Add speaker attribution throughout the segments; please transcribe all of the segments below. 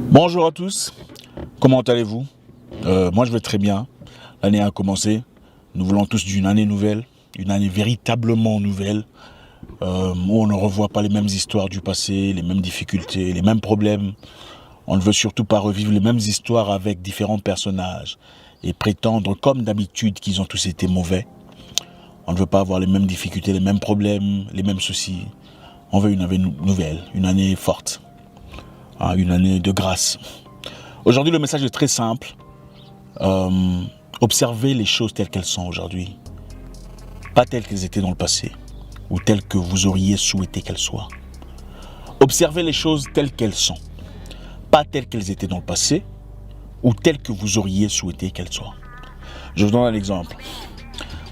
Speaker 1: Bonjour à tous, comment allez-vous? Moi je vais très bien, l'année a commencé, nous voulons tous d'une année nouvelle, une année véritablement nouvelle, où on ne revoit pas les mêmes histoires du passé, les mêmes difficultés, les mêmes problèmes. On ne veut surtout pas revivre les mêmes histoires avec différents personnages et prétendre comme d'habitude qu'ils ont tous été mauvais. On ne veut pas avoir les mêmes difficultés, les mêmes problèmes, les mêmes soucis. On veut une année nouvelle, une année forte, une année de grâce. Aujourd'hui, le message est très simple. Observez les choses telles qu'elles sont aujourd'hui. Pas telles qu'elles étaient dans le passé ou telles que vous auriez souhaité qu'elles soient. Observez les choses telles qu'elles sont. Pas telles qu'elles étaient dans le passé ou telles que vous auriez souhaité qu'elles soient. Je vous donne un exemple.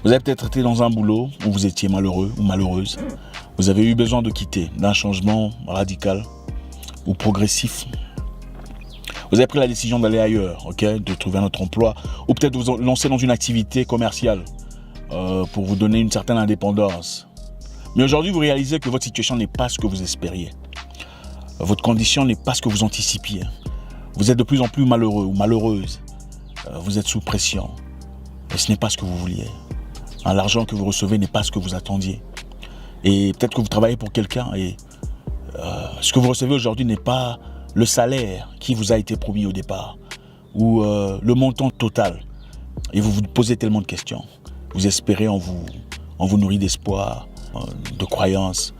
Speaker 1: Vous avez peut-être été dans un boulot où vous étiez malheureux ou malheureuse. Vous avez eu besoin de quitter, d'un changement radical ou progressif. Vous avez pris la décision d'aller ailleurs, de trouver un autre emploi, ou peut-être vous lancer dans une activité commerciale pour vous donner une certaine indépendance. Mais aujourd'hui, vous réalisez que votre situation n'est pas ce que vous espériez. Votre condition n'est pas ce que vous anticipiez. Vous êtes de plus en plus malheureux ou malheureuse. Vous êtes sous pression. Et ce n'est pas ce que vous vouliez. L'argent que vous recevez n'est pas ce que vous attendiez. Et peut-être que vous travaillez pour quelqu'un et ce que vous recevez aujourd'hui n'est pas le salaire qui vous a été promis au départ ou le montant total. Et vous vous posez tellement de questions. Vous espérez, on vous nourrit d'espoir, de croyance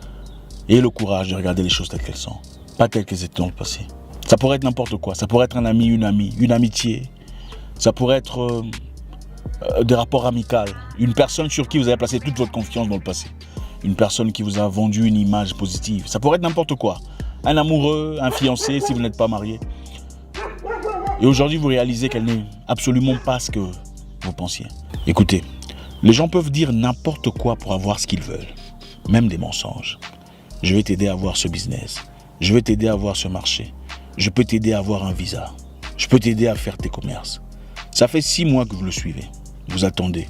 Speaker 1: et le courage de regarder les choses telles qu'elles sont, pas telles qu'elles étaient dans le passé. Ça pourrait être n'importe quoi. Ça pourrait être un ami, une amie, une amitié. Ça pourrait être des rapports amicaux. Une personne sur qui vous avez placé toute votre confiance dans le passé. Une personne qui vous a vendu une image positive. Ça pourrait être n'importe quoi. Un amoureux, un fiancé si vous n'êtes pas marié. Et aujourd'hui, vous réalisez qu'elle n'est absolument pas ce que vous pensiez. Écoutez, les gens peuvent dire n'importe quoi pour avoir ce qu'ils veulent. Même des mensonges. Je vais t'aider à avoir ce business. Je vais t'aider à avoir ce marché. Je peux t'aider à avoir un visa. Je peux t'aider à faire tes commerces. Ça fait 6 mois que vous le suivez. Vous attendez.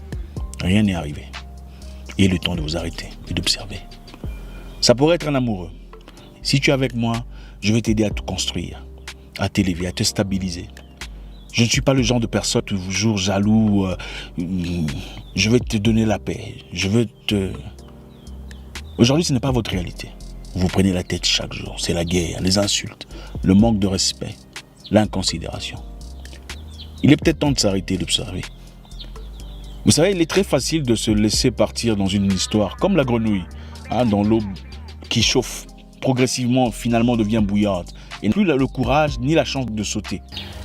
Speaker 1: Rien n'est arrivé. Et le temps de vous arrêter et d'observer. Ça pourrait être un amoureux. Si tu es avec moi, je vais t'aider à te construire, à t'élever, à te stabiliser. Je ne suis pas le genre de personne toujours jaloux. Je vais te donner la paix. Aujourd'hui, ce n'est pas votre réalité. Vous prenez la tête chaque jour. C'est la guerre, les insultes, le manque de respect, l'inconsidération. Il est peut-être temps de s'arrêter et d'observer. Vous savez, il est très facile de se laisser partir dans une histoire, comme la grenouille, dans l'eau qui chauffe progressivement, finalement devient bouillante. Et plus le courage ni la chance de sauter.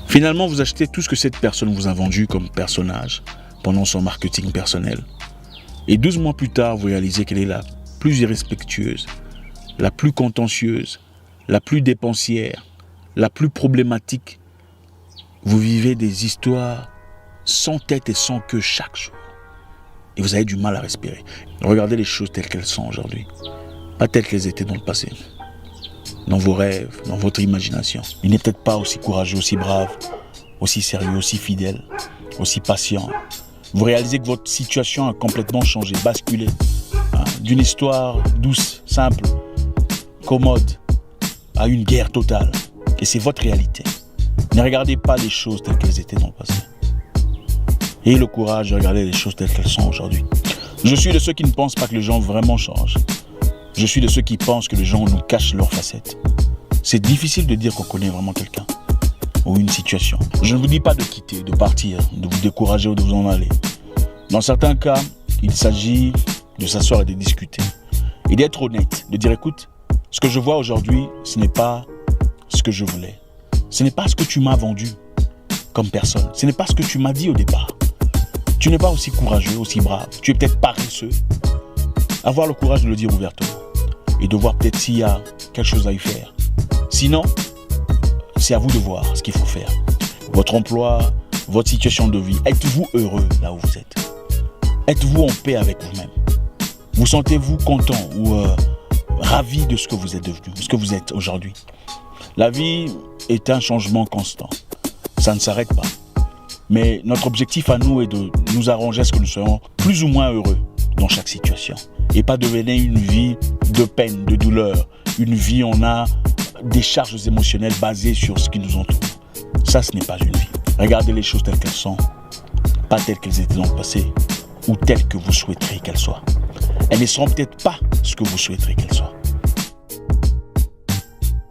Speaker 1: Finalement, vous achetez tout ce que cette personne vous a vendu comme personnage pendant son marketing personnel. Et 12 mois plus tard, vous réalisez qu'elle est la plus irrespectueuse, la plus contentieuse, la plus dépensière, la plus problématique. Vous vivez des histoires sans tête et sans queue chaque jour. Et vous avez du mal à respirer. Regardez les choses telles qu'elles sont aujourd'hui. Pas telles qu'elles étaient dans le passé. Dans vos rêves, dans votre imagination. Il n'est peut-être pas aussi courageux, aussi brave, aussi sérieux, aussi fidèle, aussi patient. Vous réalisez que votre situation a complètement changé, basculé. D'une histoire douce, simple, commode, à une guerre totale. Et c'est votre réalité. Ne regardez pas les choses telles qu'elles étaient dans le passé. Ayez le courage de regarder les choses telles qu'elles sont aujourd'hui. Je suis de ceux qui ne pensent pas que les gens vraiment changent. Je suis de ceux qui pensent que les gens nous cachent leurs facettes. C'est difficile de dire qu'on connaît vraiment quelqu'un ou une situation. Je ne vous dis pas de quitter, de partir, de vous décourager ou de vous en aller. Dans certains cas, il s'agit de s'asseoir et de discuter. Et d'être honnête, de dire écoute, ce que je vois aujourd'hui, ce n'est pas ce que je voulais. Ce n'est pas ce que tu m'as vendu comme personne. Ce n'est pas ce que tu m'as dit au départ. Tu n'es pas aussi courageux, aussi brave. Tu es peut-être paresseux. Avoir le courage de le dire ouvertement. Et de voir peut-être s'il y a quelque chose à y faire. Sinon, c'est à vous de voir ce qu'il faut faire. Votre emploi, votre situation de vie. Êtes-vous heureux là où vous êtes? Êtes-vous en paix avec vous-même? Vous sentez-vous content ou ravi de ce que vous êtes devenu, de ce que vous êtes aujourd'hui? La vie est un changement constant. Ça ne s'arrête pas. Mais notre objectif à nous est de nous arranger à ce que nous soyons plus ou moins heureux dans chaque situation. Et pas devenir une vie de peine, de douleur. Une vie où on a des charges émotionnelles basées sur ce qui nous entoure. Ça, ce n'est pas une vie. Regardez les choses telles qu'elles sont, pas telles qu'elles étaient dans le passé, ou telles que vous souhaiteriez qu'elles soient. Elles ne seront peut-être pas ce que vous souhaiteriez qu'elles soient.